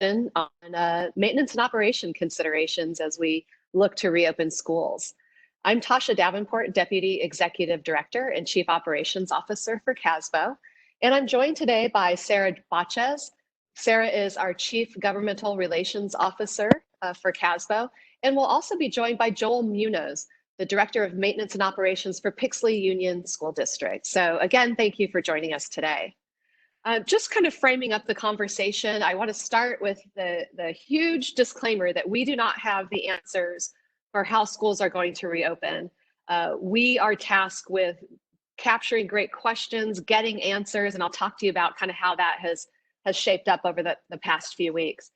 on maintenance and operation considerations as we look to reopen schools. I'm Tasha Davenport, Deputy Executive Director and Chief Operations Officer for CASBO, and I'm joined today by Sarah Bachez. Sarah is our Chief Governmental Relations Officer for CASBO, and we'll also be joined by Joel Munoz, the Director of Maintenance and Operations for Pixley Union School District. So again, thank you for joining us today. Just kind of framing up the conversation, I want to start with the huge disclaimer that we do not have the answers for how schools are going to reopen. We are tasked with capturing great questions, getting answers, and I'll talk to you about kind of how that has shaped up over the past few weeks.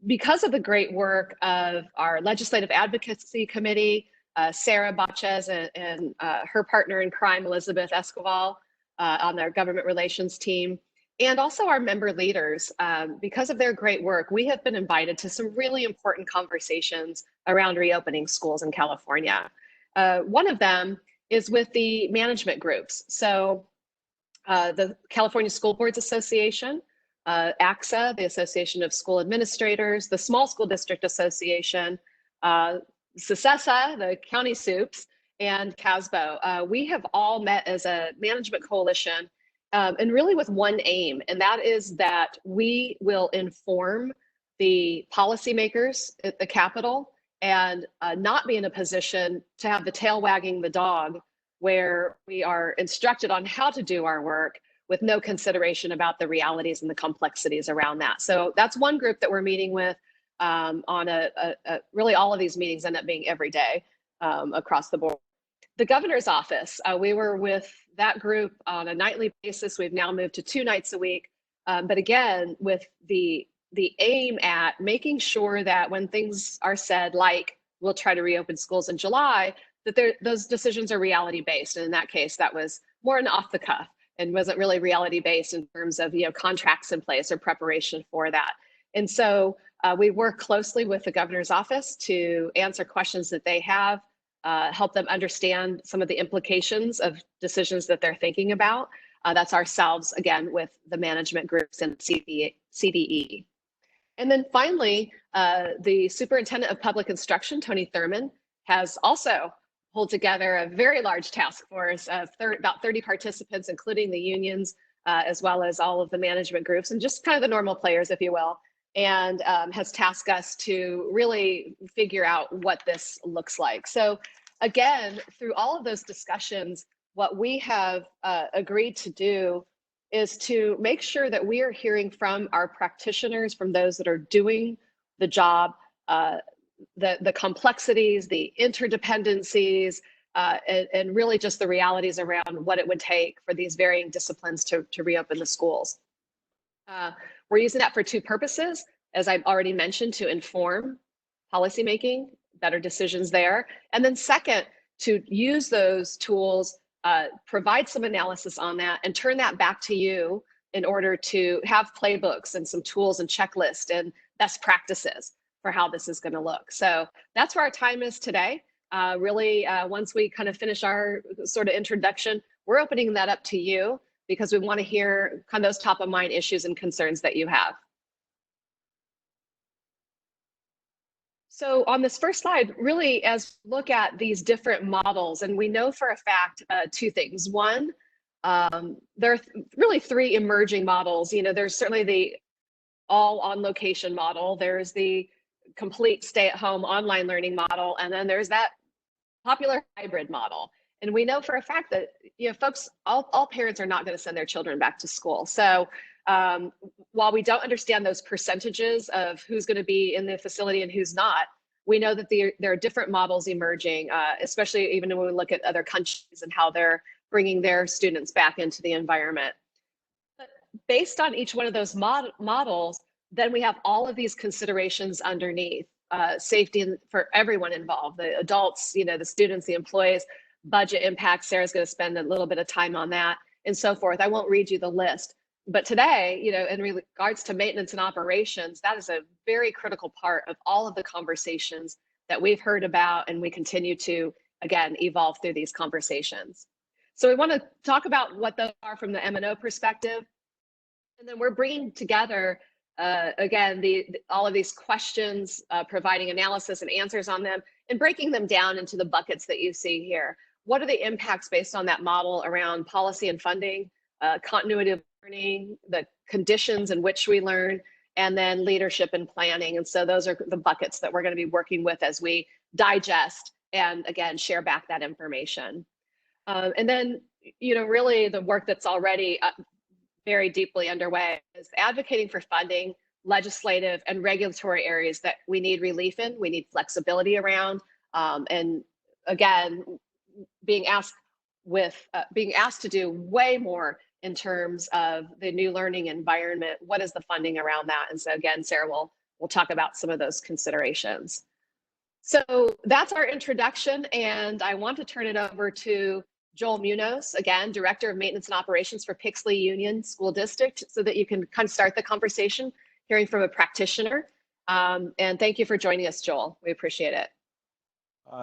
Because of the great work of our Legislative Advocacy Committee, Sarah Bachez and her partner in crime, Elizabeth Escoval, on their government relations team, and also our member leaders. Because of their great work, we have been invited to some really important conversations around reopening schools in California. One of them is with the management groups. So the California School Boards Association, ACSA, the Association of School Administrators, the Small School District Association, SECESA, the County SUPs, and CASBO. We have all met as a management coalition and really with one aim, and that is that we will inform the policymakers at the Capitol and not be in a position to have the tail wagging the dog where we are instructed on how to do our work with no consideration about the realities and the complexities around that. So that's one group that we're meeting with on really all of these meetings end up being every day across the board. The governor's office, we were with that group on a nightly basis. We've now moved to 2 nights a week. But again, with the aim at making sure that when things are said, like we'll try to reopen schools in July, that those decisions are reality-based. And in that case, that was more an off the cuff and wasn't really reality-based in terms of contracts in place or preparation for that. And so we work closely with the governor's office to answer questions that they have, help them understand some of the implications of decisions that they're thinking about. That's ourselves, again, with the management groups and CDE. And then finally, the Superintendent of Public Instruction, Tony Thurman, has also pulled together a very large task force of about 30 participants, including the unions, as well as all of the management groups and just kind of the normal players, if you will, and has tasked us to really figure out what this looks like. So again, through all of those discussions, what we have agreed to do is to make sure that we are hearing from our practitioners, from those that are doing the job, the complexities, the interdependencies, and really just the realities around what it would take for these varying disciplines to reopen the schools. We're using that for 2 purposes, as I've already mentioned, to inform policymaking, better decisions there. And then second, to use those tools, provide some analysis on that and turn that back to you in order to have playbooks and some tools and checklists and best practices for how this is going to look. So that's where our time is today. Really, once we kind of finish our sort of introduction, we're opening that up to you because we want to hear kind of those top of mind issues and concerns that you have. So on this first slide, really, as we look at these different models, and we know for a fact 2 things. One, there are really 3 emerging models. There's certainly the all on location model. There's the complete stay-at-home online learning model, and then there's that popular hybrid model. And we know for a fact that folks, all parents are not going to send their children back to school. So while we don't understand those percentages of who's going to be in the facility and who's not, we know that there are different models emerging, especially even when we look at other countries and how they're bringing their students back into the environment. But based on each one of those models, then we have all of these considerations underneath, safety for everyone involved, the adults, the students, the employees, budget impact. Sarah's going to spend a little bit of time on that and so forth. I won't read you the list. But today, in regards to maintenance and operations, that is a very critical part of all of the conversations that we've heard about, and we continue to, again, evolve through these conversations. So we want to talk about what those are from the M&O perspective, and then we're bringing together again, all of these questions, providing analysis and answers on them, and breaking them down into the buckets that you see here. What are the impacts based on that model around policy and funding, continuity of learning, the conditions in which we learn, and then leadership and planning? And so those are the buckets that we're going to be working with as we digest and, again, share back that information. And then, really the work that's already very deeply underway is advocating for funding, legislative and regulatory areas that we need relief in, we need flexibility around, and again, being asked to do way more in terms of the new learning environment. What is the funding around that? And so again, Sarah will talk about some of those considerations. So that's our introduction, and I want to turn it over to Joel Munoz, again, Director of Maintenance and Operations for Pixley Union School District, so that you can kind of start the conversation hearing from a practitioner. And thank you for joining us, Joel. We appreciate it.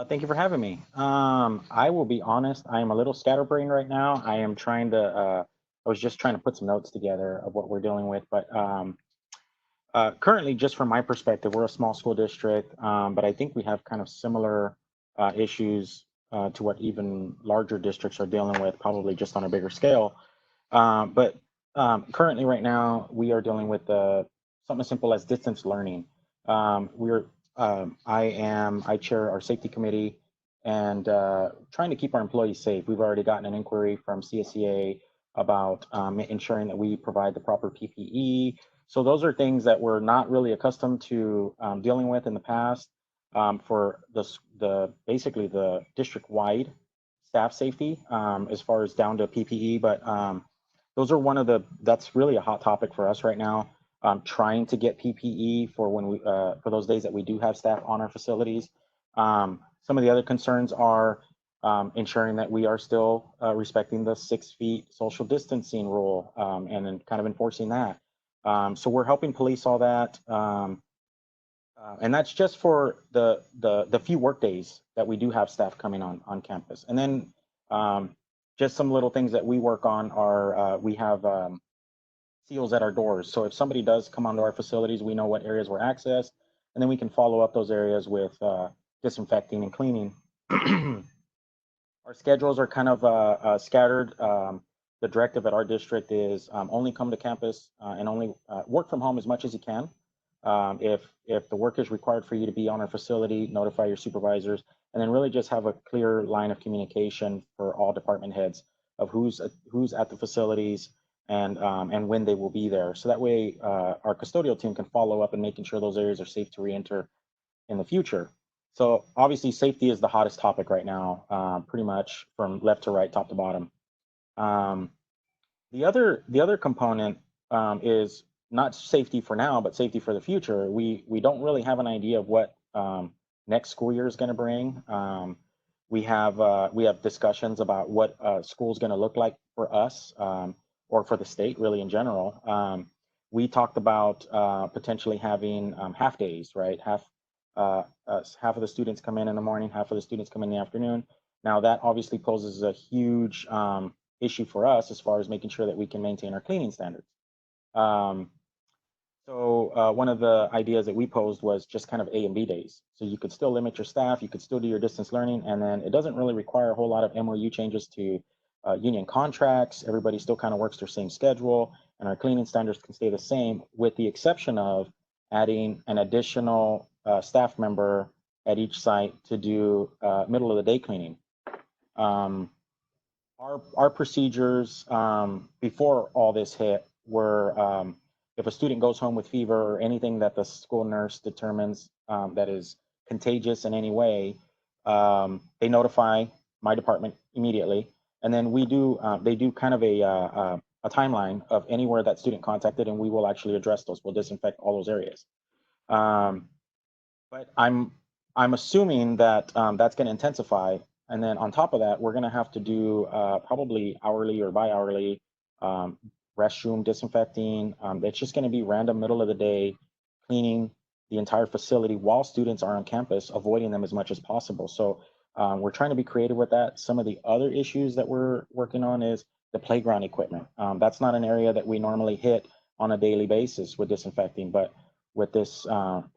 Thank you for having me. I will be honest, I am a little scatterbrained right now. I am trying to, I was just trying to put some notes together of what we're dealing with, but currently, just from my perspective, we're a small school district, but I think we have kind of similar issues to what even larger districts are dealing with, probably just on a bigger scale. But currently, right now, we are dealing with something as simple as distance learning. I chair our safety committee and trying to keep our employees safe. We've already gotten an inquiry from CSEA about ensuring that we provide the proper PPE. So those are things that we're not really accustomed to dealing with in the past for basically the district-wide staff safety as far as down to PPE. But those are that's really a hot topic for us right now. Trying to get PPE for for those days that we do have staff on our facilities. Some of the other concerns are ensuring that we are still respecting the 6 feet social distancing rule and then kind of enforcing that. So we're helping police all that. And that's just for the few work days that we do have staff coming on campus. And then just some little things that we work on are we have seals at our doors. So if somebody does come onto our facilities, we know what areas were accessed, and then we can follow up those areas with disinfecting and cleaning. Our schedules are kind of scattered. The directive at our district is only come to campus and only work from home as much as you can. If the work is required for you to be on our facility, notify your supervisors, and then really just have a clear line of communication for all department heads of who's at the facilities and when they will be there. So that way our custodial team can follow up and making sure those areas are safe to re-enter in the future. So obviously safety is the hottest topic right now, pretty much from left to right, top to bottom. The other component is not safety for now, but safety for the future. We don't really have an idea of what next school year is going to bring. We have discussions about what school is going to look like for us or for the state, really in general. We talked about potentially having half days, right? Half of the students come in the morning, half of the students come in the afternoon. Now that obviously poses a huge issue for us as far as making sure that we can maintain our cleaning standards. So one of the ideas that we posed was just kind of A and B days. So you could still limit your staff, you could still do your distance learning, and then it doesn't really require a whole lot of MOU changes to union contracts. Everybody still kind of works their same schedule, and our cleaning standards can stay the same, with the exception of adding an additional staff member at each site to do middle of the day cleaning. Our procedures before all this hit were if a student goes home with fever or anything that the school nurse determines that is contagious in any way, they notify my department immediately, and then they do kind of a timeline of anywhere that student contacted, and we will actually address those. We'll disinfect all those areas. But I'm assuming that that's going to intensify, and then on top of that, we're going to have to do probably hourly or bi-hourly restroom disinfecting. It's just going to be random middle of the day cleaning the entire facility while students are on campus, avoiding them as much as possible. So we're trying to be creative with that. Some of the other issues that we're working on is the playground equipment. That's not an area that we normally hit on a daily basis with disinfecting. But with this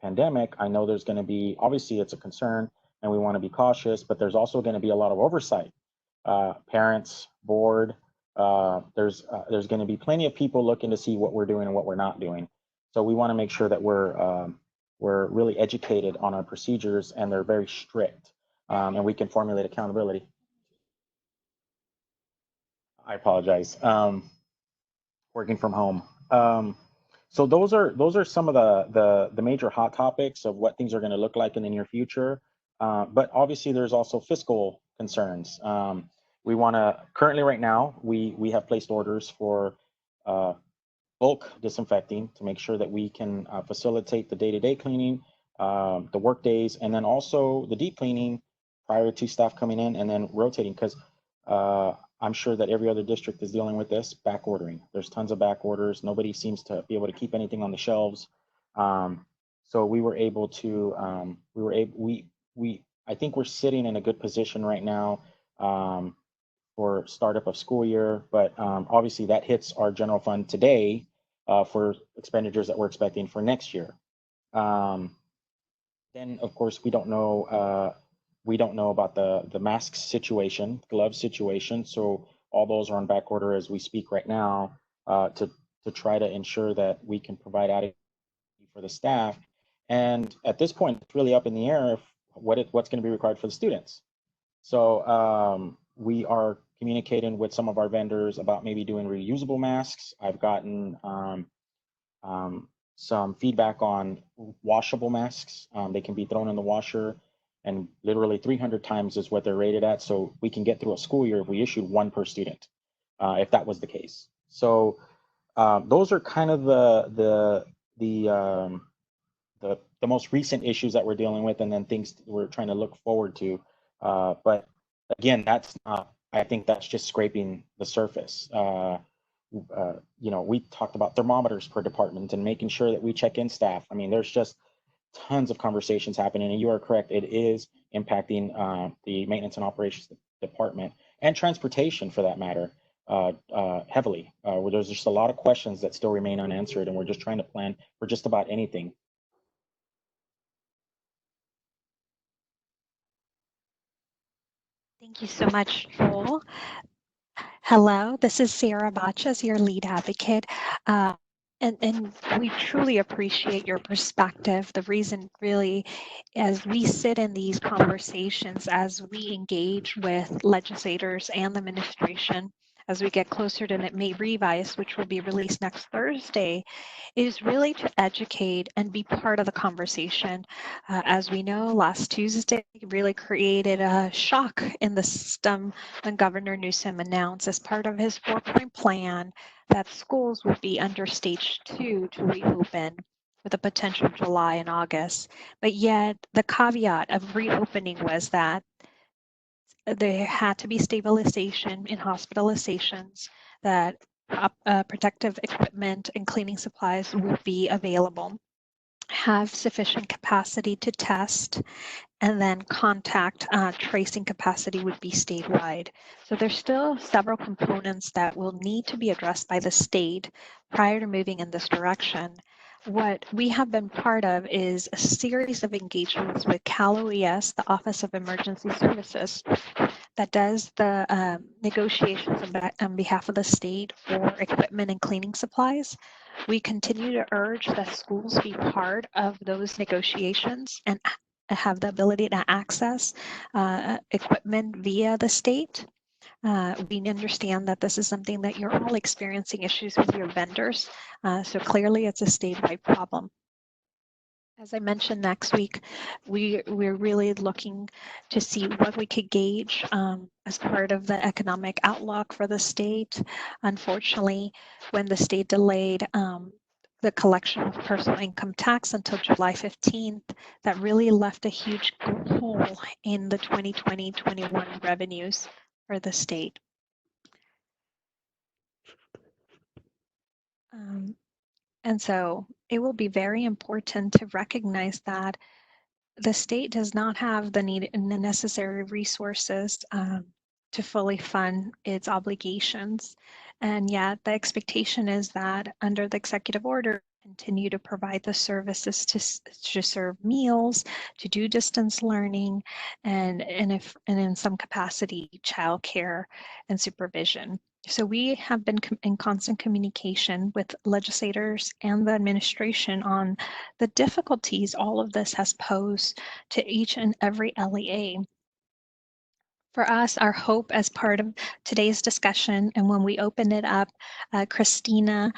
pandemic, I know there's going to be, obviously it's a concern and we want to be cautious, but there's also going to be a lot of oversight. Parents, board, there's going to be plenty of people looking to see what we're doing and what we're not doing. So we want to make sure that we're really educated on our procedures and they're very strict, and we can formulate accountability. I apologize. Working from home. So those are some of the major hot topics of what things are going to look like in the near future. But obviously, there's also fiscal concerns. We want to currently right now we have placed orders for bulk disinfecting to make sure that we can facilitate the day-to-day cleaning, the work days, and then also the deep cleaning prior to staff coming in and then rotating, because I'm sure that every other district is dealing with this back ordering. There's tons of back orders. Nobody seems to be able to keep anything on the shelves. So we were able to, I think we're sitting in a good position right now for startup of school year, but obviously that hits our general fund today for expenditures that we're expecting for next year. Then of course we don't know about the mask situation, glove situation. So all those are on back order as we speak right now to try to ensure that we can provide adequate for the staff. And at this point, it's really up in the air what's going to be required for the students. So we are communicating with some of our vendors about maybe doing reusable masks. I've gotten some feedback on washable masks. They can be thrown in the washer, and literally 300 times is what they're rated at. So we can get through a school year if we issued one per student, if that was the case. So those are kind of the most recent issues that we're dealing with, and then things we're trying to look forward to. But again, that's not. I think that's just scraping the surface. We talked about thermometers per department and making sure that we check in staff. I mean, there's just tons of conversations happening, and you are correct. It is impacting the maintenance and operations department and transportation, for that matter, heavily. Where there's just a lot of questions that still remain unanswered, and we're just trying to plan for just about anything. Thank you so much, Joel. Hello, this is Sarah Bachas, your lead advocate. And we truly appreciate your perspective. The reason really, as we sit in these conversations, as we engage with legislators and the administration, as we get closer to May Revise, which will be released next Thursday, is really to educate and be part of the conversation. As we know, last Tuesday really created a shock in the system when Governor Newsom announced, as part of his 4-point plan, that schools would be under stage 2 to reopen with a potential July and August. But yet the caveat of reopening was that there had to be stabilization in hospitalizations, that protective equipment and cleaning supplies would be available, have sufficient capacity to test, and then contact tracing capacity would be statewide. So there's still several components that will need to be addressed by the state prior to moving in this direction. What we have been part of is a series of engagements with Cal LEAs, the Office of Emergency Services, that does the negotiations on behalf of the state for equipment and cleaning supplies. We continue to urge that schools be part of those negotiations and have the ability to access equipment via the state. We understand that this is something that you're all experiencing issues with your vendors. So clearly it's a statewide problem. As I mentioned, next week, we're really looking to see what we could gauge as part of the economic outlook for the state. Unfortunately, when the state delayed the collection of personal income tax until July 15th, that really left a huge hole in the 2020-21 revenues for the state. And so it will be very important to recognize that the state does not have the necessary resources to fully fund its obligations. And yet the expectation is that under the executive order, continue to provide the services to serve meals, to do distance learning, and in some capacity, childcare and supervision. So we have been in constant communication with legislators and the administration on the difficulties all of this has posed to each and every LEA. For us, our hope as part of today's discussion, and when we open it up, Christina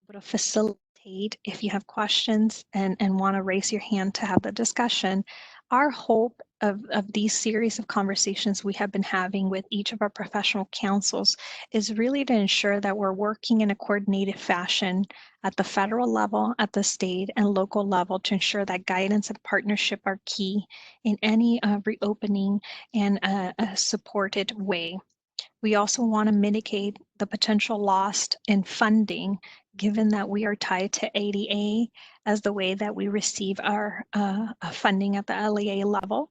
will facilitate if you have questions and want to raise your hand to have the discussion. Our hope of these series of conversations we have been having with each of our professional councils is really to ensure that we're working in a coordinated fashion at the federal level, at the state and local level to ensure that guidance and partnership are key in any reopening and a supported way. We also want to mitigate the potential loss in funding, given that we are tied to ADA as the way that we receive our funding at the LEA level.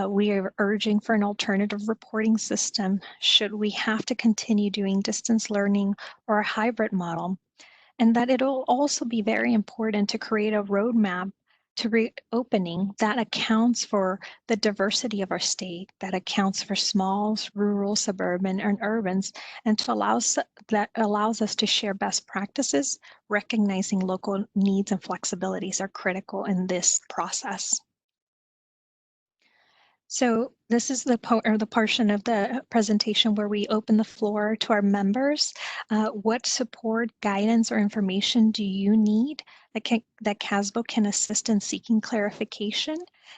We are urging for an alternative reporting system should we have to continue doing distance learning or a hybrid model. And that it'll also be very important to create a roadmap to reopening that accounts for the diversity of our state, that accounts for smalls, rural, suburban, and urbans, and that allows us to share best practices, recognizing local needs and flexibilities are critical in this process. So this is the portion of the presentation where we open the floor to our members. What support, guidance, or information do you need that CASBO can assist in seeking clarification?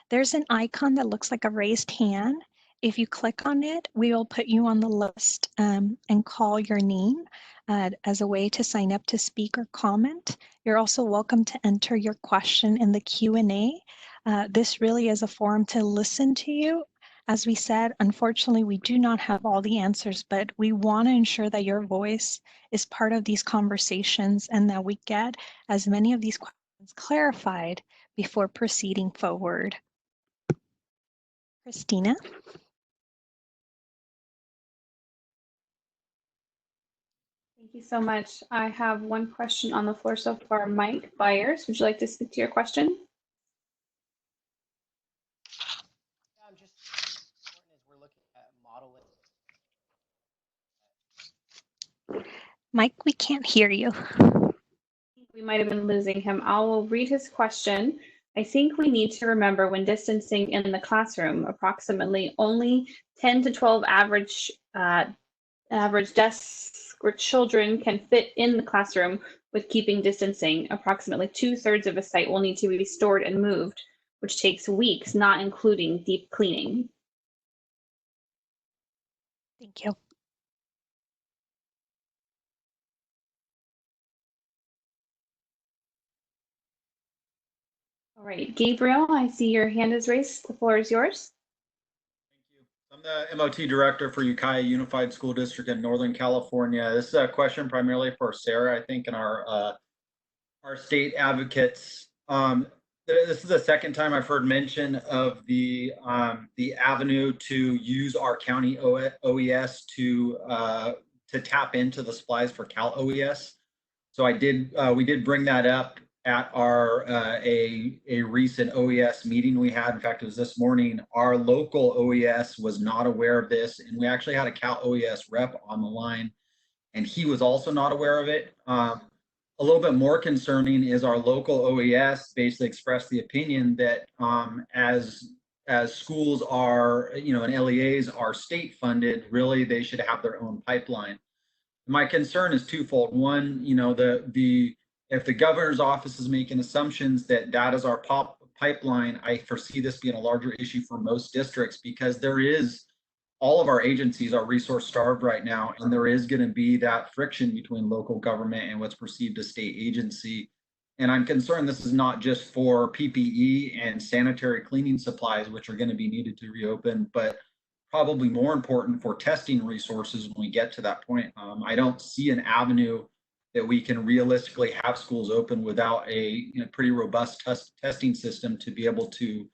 There's an icon that looks like a raised hand. If you click on it, we will put you on the list and call your name as a way to sign up to speak or comment. You're also welcome to enter your question in the Q&A. This really is a forum to listen to you. As we said, unfortunately, we do not have all the answers, but we want to ensure that your voice is part of these conversations and that we get as many of these questions clarified before proceeding forward. Christina? Thank you so much. I have one question on the floor so far. Mike Byers, would you like to speak to your question? I'm just important as we're looking at modeling. Mike, we can't hear you. We might have been losing him. I will read his question. I think we need to remember when distancing in the classroom, approximately only 10 to 12 average desks where children can fit in the classroom with keeping distancing. Approximately 2/3 of a site will need to be restored and moved, which takes weeks, not including deep cleaning. Thank you. All right, Gabriel, I see your hand is raised. The floor is yours. Thank you. I'm the MOT director for Ukiah Unified School District in Northern California. This is a question primarily for Sarah, I think, and our state advocates. This is the second time I've heard mention of the avenue to use our county OES to tap into the supplies for Cal OES. So we did bring that up at our a recent OES meeting we had. In fact, it was this morning. Our local OES was not aware of this, and we actually had a Cal OES rep on the line, and he was also not aware of it. A little bit more concerning is our local OES basically expressed the opinion that as schools are, and LEAs are state funded, really they should have their own pipeline. My concern is twofold. One, if the governor's office is making assumptions that that is our pipeline, I foresee this being a larger issue for most districts because all of our agencies are resource starved right now, and there is going to be that friction between local government and what's perceived as state agency. And I'm concerned this is not just for PPE and sanitary cleaning supplies, which are going to be needed to reopen, but probably more important for testing resources when we get to that point. I don't see an avenue that we can realistically have schools open without a pretty robust testing system to be able to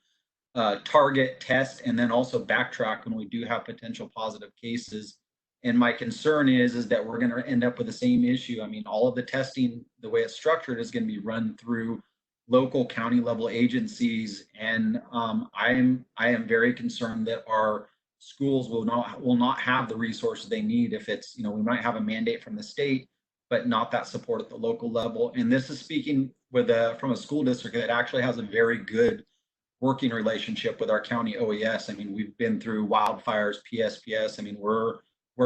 target, test, and then also backtrack when we do have potential positive cases. And my concern is that we're going to end up with the same issue. I mean, all of the testing, the way it's structured, is going to be run through local county level agencies, and I am very concerned that our schools will not have the resources they need if it's, you know, we might have a mandate from the state, but not that support at the local level. And this is speaking with from a school district that actually has a very good working relationship with our county OES. I mean, we've been through wildfires, PSPS. I mean, we're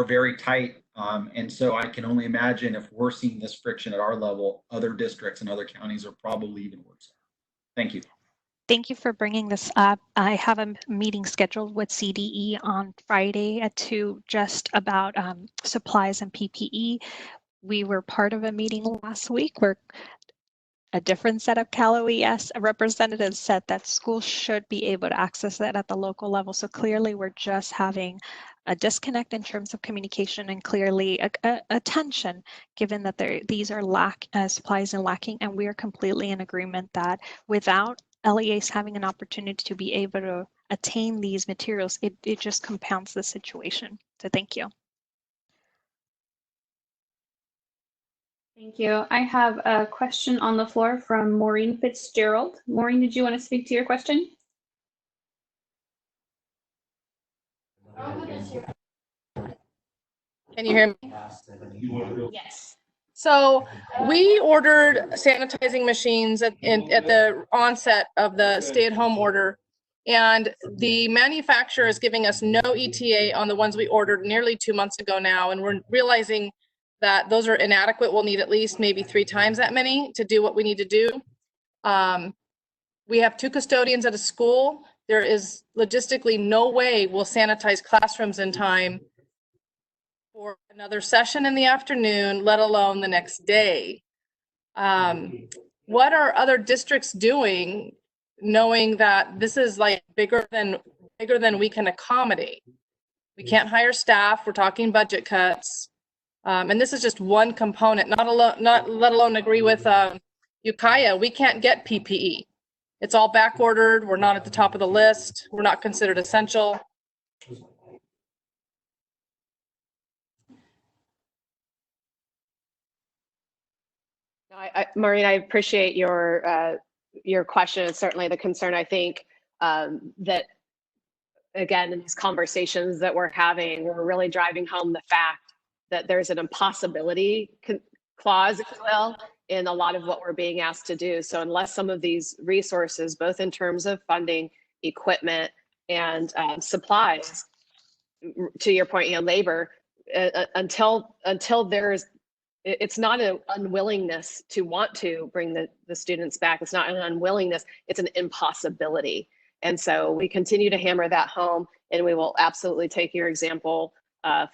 very tight. And so I can only imagine if we're seeing this friction at our level, other districts and other counties are probably even worse. Thank you. Thank you for bringing this up. I have a meeting scheduled with CDE on Friday at 2 just about supplies and PPE. We were part of a meeting last week where a different set of Cal OES representatives said that schools should be able to access that at the local level. So clearly we're just having a disconnect in terms of communication, and clearly a tension, given that these are supplies and lacking, and we are completely in agreement that without LEAs having an opportunity to be able to attain these materials, it just compounds the situation. So thank you. Thank you. I have a question on the floor from Maureen Fitzgerald. Maureen, did you want to speak to your question? Can you hear me? Yes. So we ordered sanitizing machines at the onset of the stay-at-home order, and the manufacturer is giving us no ETA on the ones we ordered nearly 2 months ago now, and we're realizing that those are inadequate. We'll need at least maybe 3 times that many to do what we need to do. We have 2 custodians at a school. There is logistically no way we'll sanitize classrooms in time for another session in the afternoon, let alone the next day. What are other districts doing, knowing that this is like bigger than we can accommodate? We can't hire staff. We're talking budget cuts, and this is just one component. Not let alone agree with Ukiah. We can't get PPE. It's all back ordered. We're not at the top of the list. We're not considered essential. Maureen, I appreciate your question. It's certainly the concern. I think that, again, in these conversations that we're having, we're really driving home the fact that there's an impossibility clause, if you will, in a lot of what we're being asked to do. So unless some of these resources, both in terms of funding, equipment, and supplies, to your point, you know, labor, until there's, it's not an unwillingness to want to bring the students back. It's not an unwillingness, it's an impossibility. And so we continue to hammer that home, and we will absolutely take your example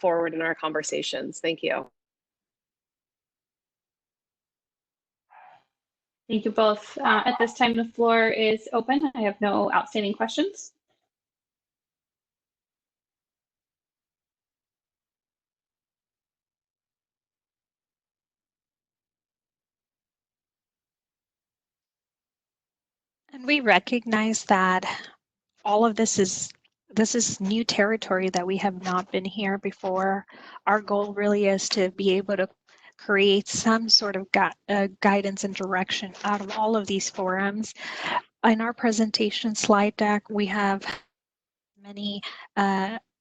forward in our conversations. Thank you. Thank you both. At this time, the floor is open. I have no outstanding questions. And we recognize that all of this is new territory, that we have not been here before. Our goal really is to be able to create some sort of guidance and direction out of all of these forums. In our presentation slide deck, we have many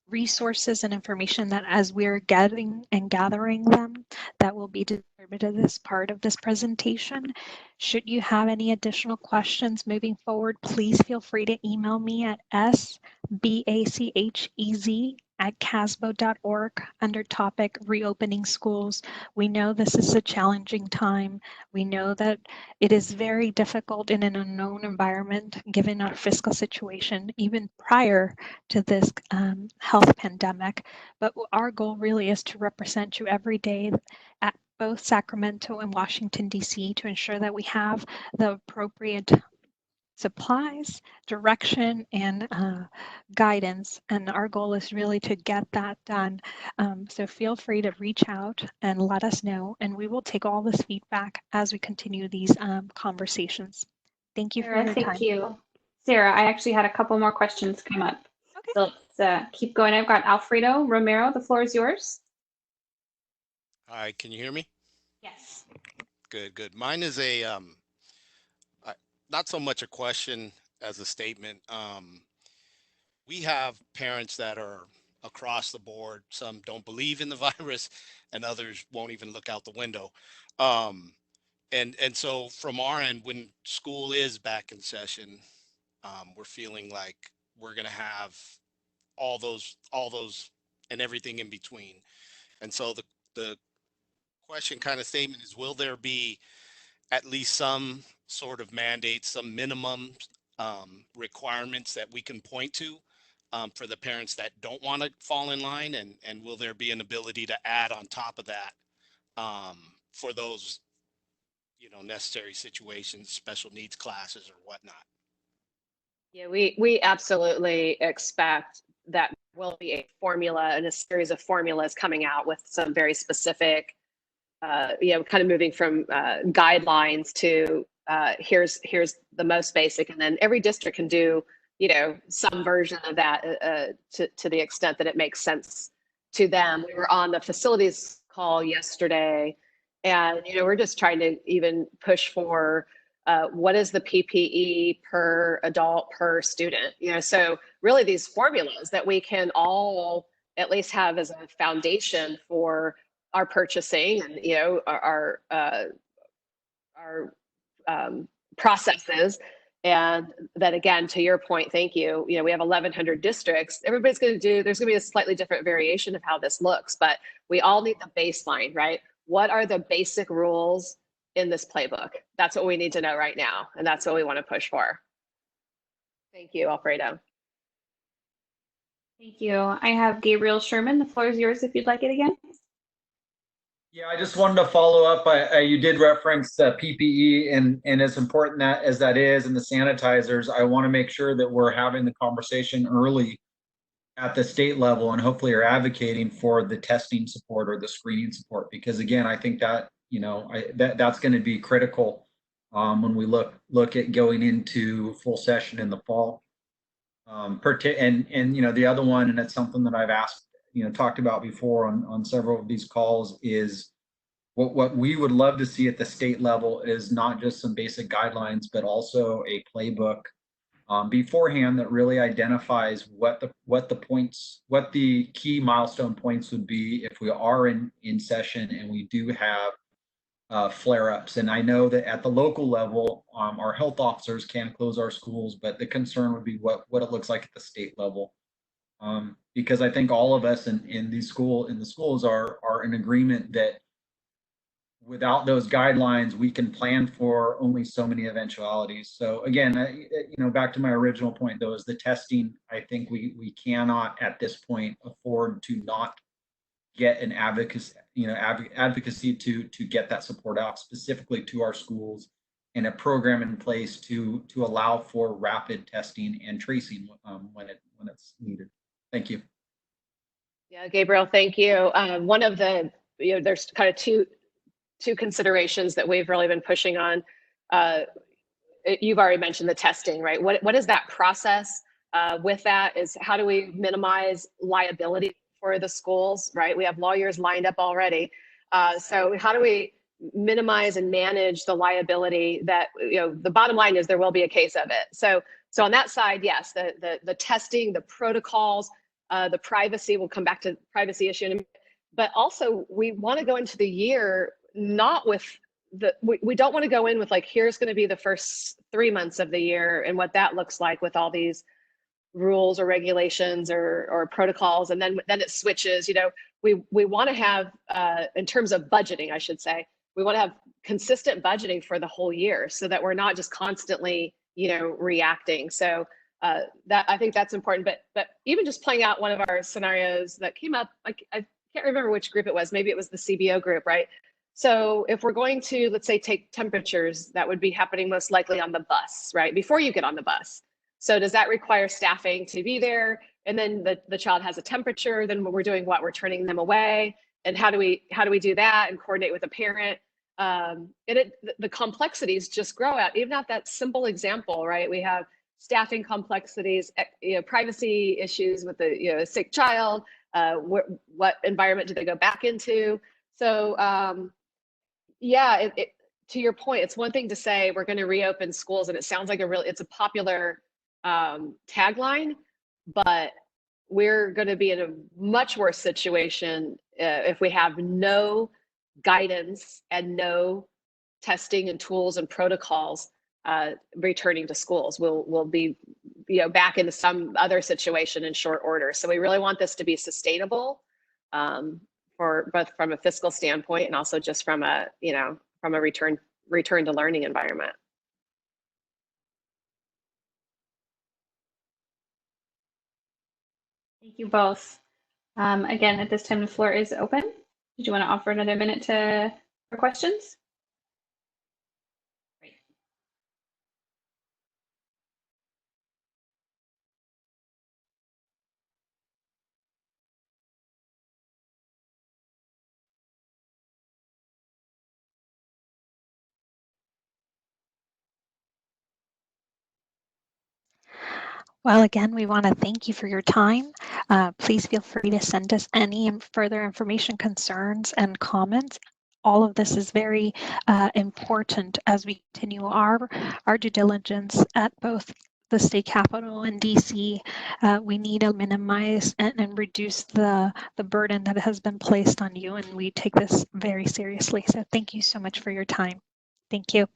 resources and information that, as we're getting and gathering them, that will be distributed as part of this presentation. Should you have any additional questions moving forward, please feel free to email me at sbachez@casbo.org under topic reopening schools. We know this is a challenging time. We know that it is very difficult in an unknown environment, given our fiscal situation, even prior to this health pandemic. But our goal really is to represent you every day at both Sacramento and Washington, D.C., to ensure that we have the appropriate supplies, direction, and guidance. And our goal is really to get that done. So feel free to reach out and let us know, and we will take all this feedback as we continue these conversations. Thank you for your time. Thank you. Sarah, I actually had a couple more questions come up. Okay. So let's keep going. I've got Alfredo Romero. The floor is yours. Hi, can you hear me? Yes. Good, good. Mine is not so much a question as a statement. We have parents that are across the board. Some don't believe in the virus, and others won't even look out the window. Um, and so from our end, when school is back in session, we're feeling like we're gonna have all those and everything in between. And so the question kind of statement is, will there be at least some sort of mandate, some minimum requirements that we can point to for the parents that don't want to fall in line? And will there be an ability to add on top of that for those, necessary situations, special needs classes or whatnot? Yeah, we absolutely expect that will be a formula and a series of formulas coming out with some very specific, kind of moving from guidelines to here's the most basic, and then every district can do some version of that to the extent that it makes sense to them. We were on the facilities call yesterday, and we're just trying to even push for what is the PPE per adult per student. So really these formulas that we can all at least have as a foundation for our purchasing and our processes. And that, again, to your point, thank you. We have 1,100 districts. Everybody's going to do. There's going to be a slightly different variation of how this looks, but we all need the baseline, right? What are the basic rules in this playbook? That's what we need to know right now, and that's what we want to push for. Thank you, Alfredo. Thank you. I have Gabriel Sherman. The floor is yours if you'd like it again. Yeah, I just wanted to follow up. You did reference PPE, and as important as that is, and the sanitizers, I want to make sure that we're having the conversation early at the state level, and hopefully are advocating for the testing support or the screening support, because again, I think that that's going to be critical when we look at going into full session in the fall. And the other one, and it's something that I've asked, talked about before on several of these calls, is what we would love to see at the state level is not just some basic guidelines, but also a playbook beforehand that really identifies what the key milestone points would be if we are in session and we do have flare-ups. And I know that at the local level, our health officers can close our schools, but the concern would be what it looks like at the state level. Because I think all of us in the schools are in agreement that without those guidelines, we can plan for only so many eventualities. So again, back to my original point, though, is the testing. I think we cannot at this point afford to not get an advocacy to get that support out specifically to our schools, and a program in place to allow for rapid testing and tracing when it's needed. Thank you. Yeah, Gabriel, thank you. One of the there's kind of two considerations that we've really been pushing on. You've already mentioned the testing, right? What is that process? With that is, how do we minimize liability for the schools, right? We have lawyers lined up already. So how do we minimize and manage the liability that, the bottom line is there will be a case of it. So on that side, yes, the testing, the protocols, the privacy, we'll come back to privacy issue in a minute. But also we want to go into the year not with we don't want to go in with like, here's going to be the first 3 months of the year and what that looks like with all these rules or regulations or protocols, and then it switches. We want to have in terms of budgeting, I should say, we want to have consistent budgeting for the whole year so that we're not just constantly reacting. So that, I think that's important. But even just playing out one of our scenarios that came up, like I can't remember which group it was, maybe it was the CBO group, right? So if we're going to, let's say, take temperatures, that would be happening most likely on the bus, right? Before you get on the bus. So does that require staffing to be there? And then the child has a temperature, then we're doing what? We're turning them away. And how do we do that and coordinate with a parent? And the complexities just grow out, even at that simple example, right? We have staffing complexities, privacy issues with the a sick child, what environment do they go back into? So yeah, to your point, it's one thing to say we're going to reopen schools, and it sounds like it's a popular tagline, but we're going to be in a much worse situation if we have no guidance and no testing and tools and protocols returning to schools. We'll be back into some other situation in short order. So we really want this to be sustainable for both from a fiscal standpoint and also just from a return to learning environment. Thank you both. Again, at this time, the floor is open. Did you want to offer another minute for questions? Great. Well, again, we want to thank you for your time. Please feel free to send us any further information, concerns, and comments. All of this is very important as we continue our due diligence at both the state capitol and DC. We need to minimize and reduce the burden that has been placed on you, and we take this very seriously. So thank you so much for your time. Thank you.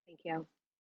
Thank you.